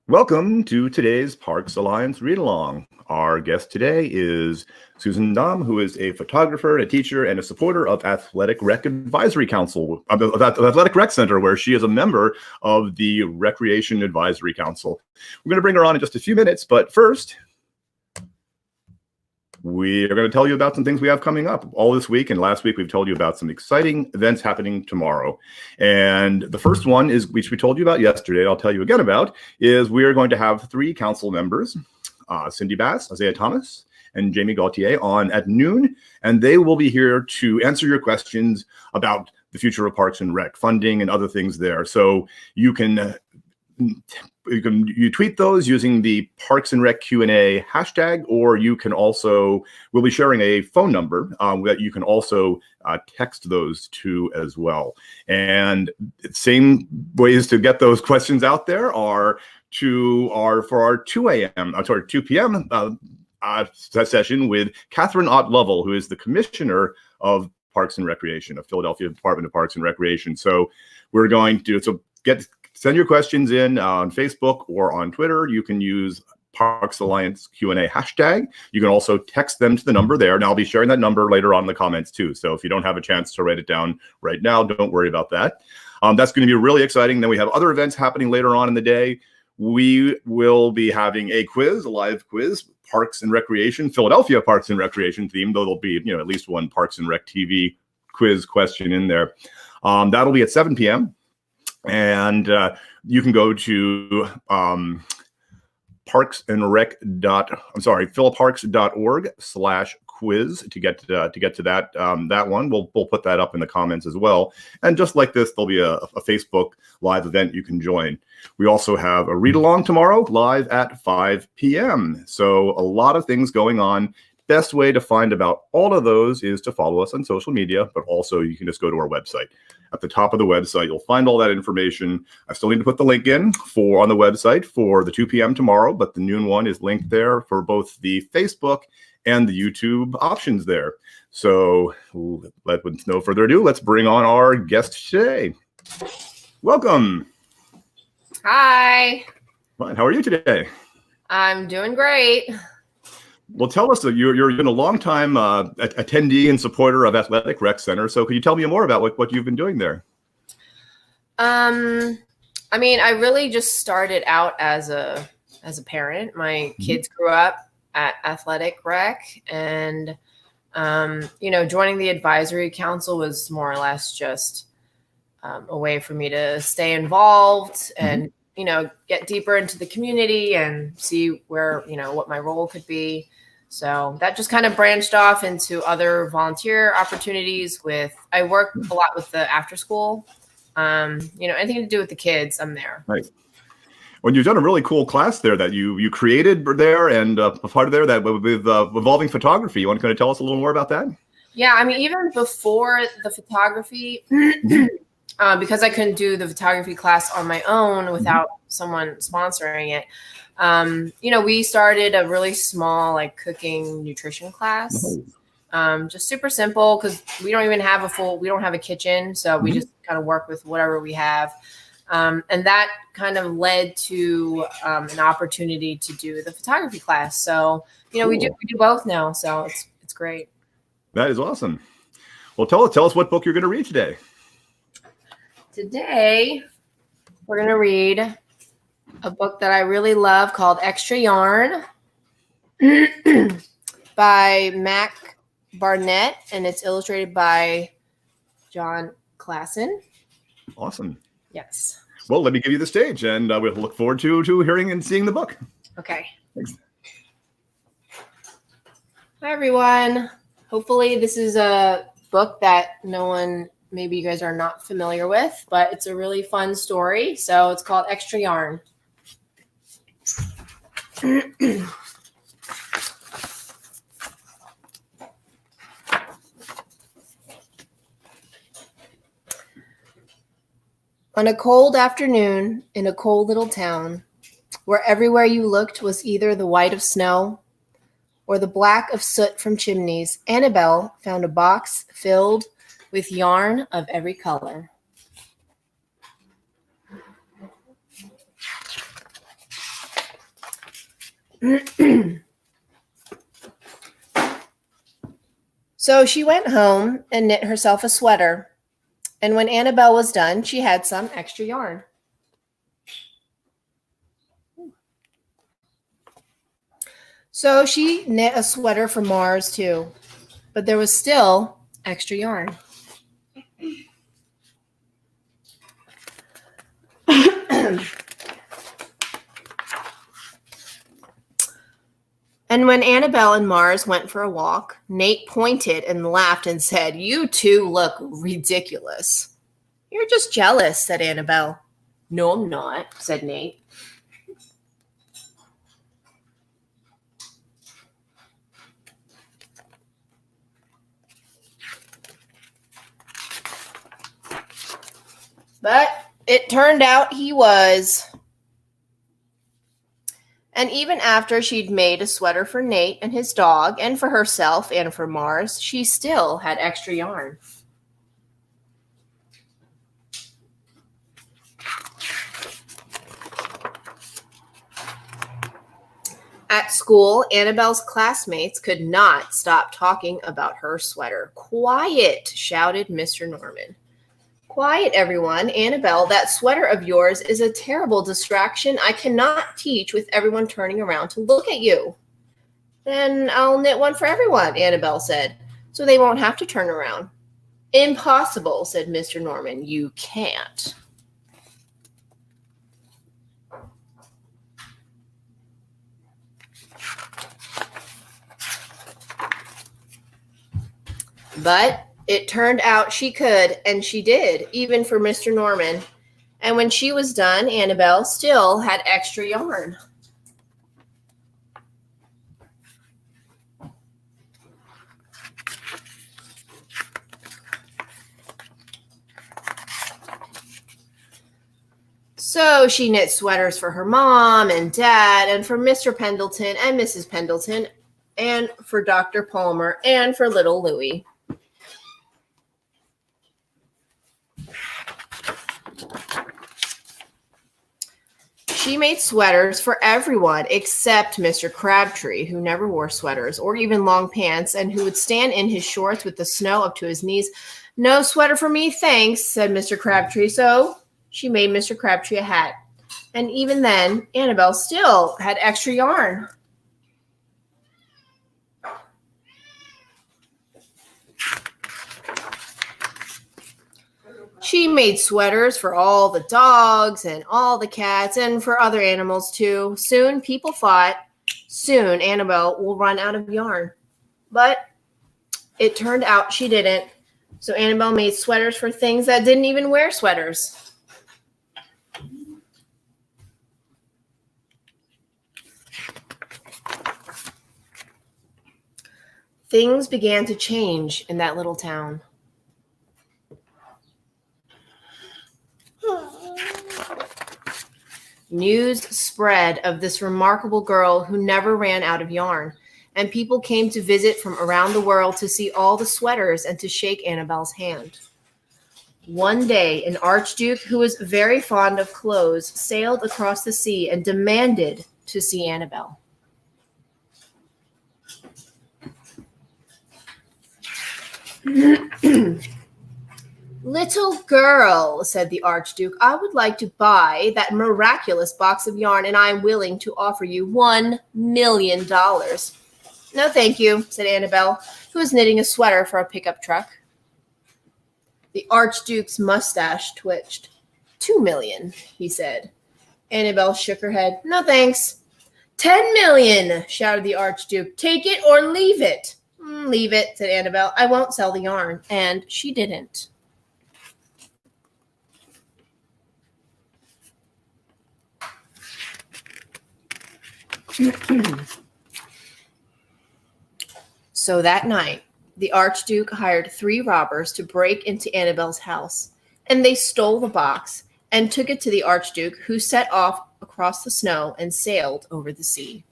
Welcome to today's Parks Alliance Read Along. Our guest today is Susan Dom, who is a photographer, a teacher, and a supporter of Athletic Rec Advisory Council, of Athletic Rec Center, where she is a member of the Recreation Advisory Council. We're going to bring her on in just a few minutes, but first, we are going to tell you about some things we have coming up all this week. And last week, we've told you about some exciting events happening tomorrow. And the first one is, which we told you about yesterday, I'll tell you again about, is we are going to have 3 council members, Cindy Bass, Isaiah Thomas, and Jamie Gauthier on at noon. And they will be here to answer your questions about the future of Parks and Rec, funding and other things there. So you can tweet those using the Parks and Rec Q&A hashtag, or you can also, we'll be sharing a phone number that you can also text those to as well. And same ways to get those questions out there are for our 2 p.m. Session with Catherine Ott Lovell, who is the Commissioner of Parks and Recreation of Philadelphia Department of Parks and Recreation. So we're going to send your questions in on Facebook or on Twitter. You can use Parks Alliance Q&A hashtag. You can also text them to the number there, and I'll be sharing that number later on in the comments too. So if you don't have a chance to write it down right now, don't worry about that. That's going to be really exciting. Then we have other events happening later on in the day. We will be having a live quiz, Parks and Recreation, Philadelphia Parks and Recreation theme, though there'll be at least one Parks and Rec TV quiz question in there. That'll be at 7 p.m. And you can go to philparks.org/quiz to get to that one. We'll put that up in the comments as well. And just like this, there'll be a Facebook live event you can join. We also have a read along tomorrow live at 5 p.m. So a lot of things going on. Best way to find about all of those is to follow us on social media, but also you can just go to our website. At the top of the website, you'll find all that information. I still need to put the link in on the website for the 2 p.m. tomorrow, but the noon one is linked there for both the Facebook and the YouTube options there. So with no further ado, let's bring on our guest today. Welcome. Hi. How are you today? I'm doing great. Well, tell us, you've been a long-time attendee and supporter of Athletic Rec Center. So could you tell me more about what you've been doing there? I really just started out as a parent. My kids grew up at Athletic Rec, and joining the advisory council was more or less just a way for me to stay involved and get deeper into the community and see where what my role could be. So that just kind of branched off into other volunteer opportunities. I work a lot with the after school, anything to do with the kids, I'm there. Right. Well, you've done a really cool class there that you created there, and a part of there that with evolving photography. You want to kind of tell us a little more about that? Yeah, even before the photography, because I couldn't do the photography class on my own without someone sponsoring it. We started a really small cooking nutrition class, just super simple because we don't even have we don't have a kitchen. So we just kind of work with whatever we have. And that kind of led to an opportunity to do the photography class. So, cool. we do both now. So it's great. That is awesome. Well, tell us what book you're going to read today. Today, we're going to read a book that I really love called Extra Yarn by Mac Barnett, and it's illustrated by John Klassen. Awesome. Yes. Well, let me give you the stage, and we'll look forward to hearing and seeing the book. Okay. Thanks. Hi, everyone. Hopefully this is a book that maybe you guys are not familiar with, but it's a really fun story. So it's called Extra Yarn. On a cold afternoon in a cold little town, where everywhere you looked was either the white of snow or the black of soot from chimneys, Annabelle found a box filled with yarn of every color. So she went home and knit herself a sweater. And when Annabelle was done, she had some extra yarn. So she knit a sweater for Mars too, but there was still extra yarn. And when Annabelle and Mars went for a walk, Nate pointed and laughed and said, "You two look ridiculous." "You're just jealous," said Annabelle. "No, I'm not," said Nate. But it turned out he was. And even after she'd made a sweater for Nate and his dog, and for herself and for Mars, she still had extra yarn. At school, Annabelle's classmates could not stop talking about her sweater. "Quiet," shouted Mr. Norman. "Quiet, everyone. Annabelle, that sweater of yours is a terrible distraction. I cannot teach with everyone turning around to look at you." "Then I'll knit one for everyone," Annabelle said, "so they won't have to turn around." "Impossible," said Mr. Norman. "You can't." But it turned out she could, and she did, even for Mr. Norman. And when she was done, Annabelle still had extra yarn. So she knit sweaters for her mom and dad, and for Mr. Pendleton and Mrs. Pendleton, and for Dr. Palmer, and for little Louie. She made sweaters for everyone except Mr. Crabtree, who never wore sweaters or even long pants, and who would stand in his shorts with the snow up to his knees. "No sweater for me, thanks," said Mr. Crabtree. So she made Mr. Crabtree a hat. And even then, Annabelle still had extra yarn. She made sweaters for all the dogs and all the cats and for other animals too. Soon people thought, soon Annabelle will run out of yarn. But it turned out she didn't. So Annabelle made sweaters for things that didn't even wear sweaters. Things began to change in that little town. News spread of this remarkable girl who never ran out of yarn, and people came to visit from around the world to see all the sweaters and to shake Annabelle's hand. One day, an archduke who was very fond of clothes sailed across the sea and demanded to see Annabelle. "Little girl," said the Archduke, "I would like to buy that miraculous box of yarn, and I am willing to offer you $1 million. "No, thank you," said Annabelle, who was knitting a sweater for a pickup truck. The Archduke's mustache twitched. $2 million, he said. Annabelle shook her head. "No, thanks." $10 million, shouted the Archduke. "Take it or leave it." "Leave it," said Annabelle. "I won't sell the yarn." And she didn't. So that night, the Archduke hired 3 robbers to break into Annabelle's house, and they stole the box and took it to the Archduke, who set off across the snow and sailed over the sea.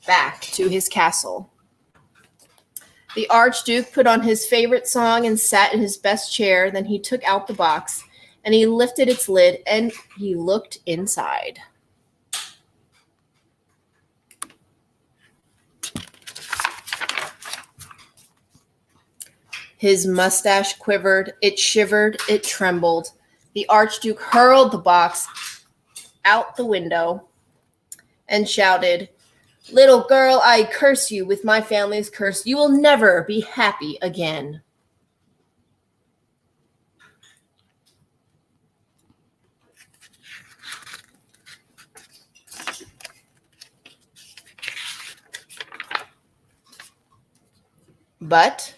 Back to his castle. The Archduke put on his favorite song and sat in his best chair. Then he took out the box and he lifted its lid and he looked inside. His mustache quivered, it shivered, it trembled. The Archduke hurled the box out the window and shouted, "Little girl, I curse you with my family's curse. You will never be happy again." But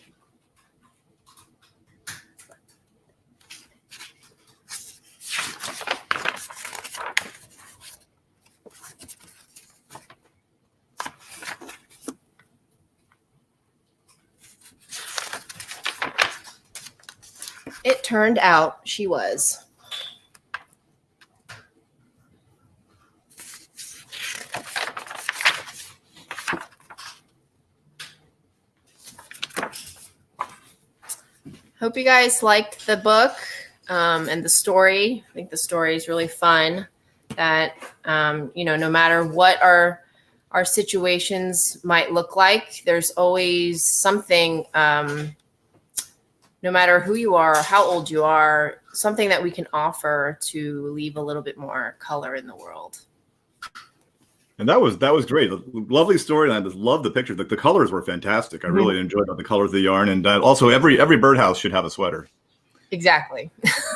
it turned out she was. Hope you guys liked the book and the story. I think the story is really fun. That no matter what our situations might look like, there's always something. No matter who you are or how old you are, something that we can offer to leave a little bit more color in the world. And that was great. Lovely story, and I just love the picture. The colors were fantastic. I really enjoyed the colors of the yarn, and also every birdhouse should have a sweater. Exactly.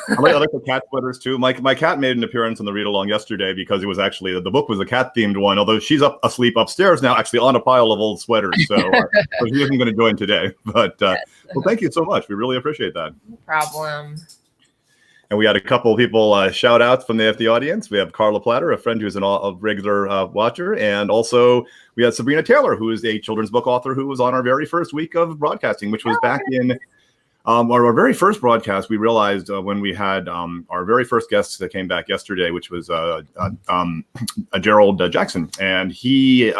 I like the cat sweaters too. My cat made an appearance on the read along yesterday because it was actually the book was a cat themed one. Although she's asleep upstairs now, actually on a pile of old sweaters, so she isn't going to join today. But well, thank you so much. We really appreciate that. No problem. And we had a couple of people shout outs from the audience. We have Carla Platter, a friend who's a regular watcher. And also we had Sabrina Taylor, who is a children's book author who was on our very first week of broadcasting, which was back in our very first broadcast. We realized when we had our very first guest that came back yesterday, which was Gerald Jackson. And he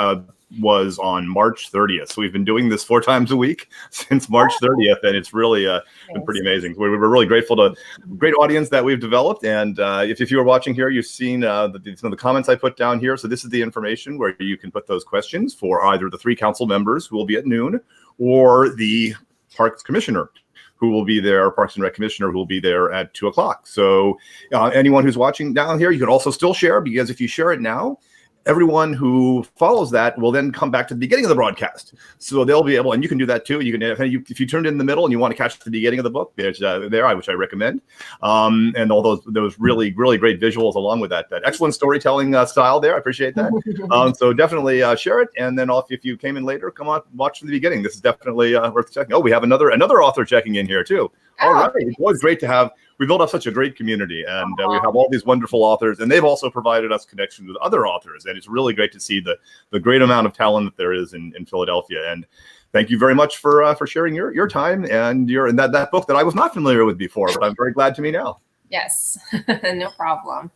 was on March 30th. So we've been doing this 4 times a week since March 30th, and it's really been pretty amazing. We were really grateful to great audience that we've developed. And if you were watching here, you've seen some of the comments I put down here. So this is the information where you can put those questions for either the 3 council members who will be at noon or the Parks Commissioner who will be there, Parks and Rec Commissioner who will be there at 2:00. So anyone who's watching down here, you can also still share, because if you share it now, everyone who follows that will then come back to the beginning of the broadcast. So they'll be able, and you can do that too. You can, if you turned in the middle and you want to catch the beginning of the book, there's which I recommend. And all those really, really great visuals along with that excellent storytelling style there. I appreciate that. So definitely share it. And then if you came in later, come on, watch from the beginning. This is definitely worth checking. Oh, we have another author checking in here too. All right. It's always great to have. We built up such a great community, and we have all these wonderful authors, and they've also provided us connections with other authors. And it's really great to see the great amount of talent that there is in Philadelphia. And thank you very much for sharing your time and that book that I was not familiar with before, but I'm very glad to meet now. Yes, no problem.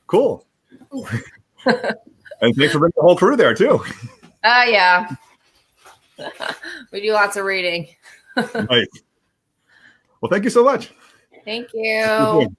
Cool. And thanks for bringing the whole crew there too. Yeah. We do lots of reading. Nice. Well, thank you so much. Thank you.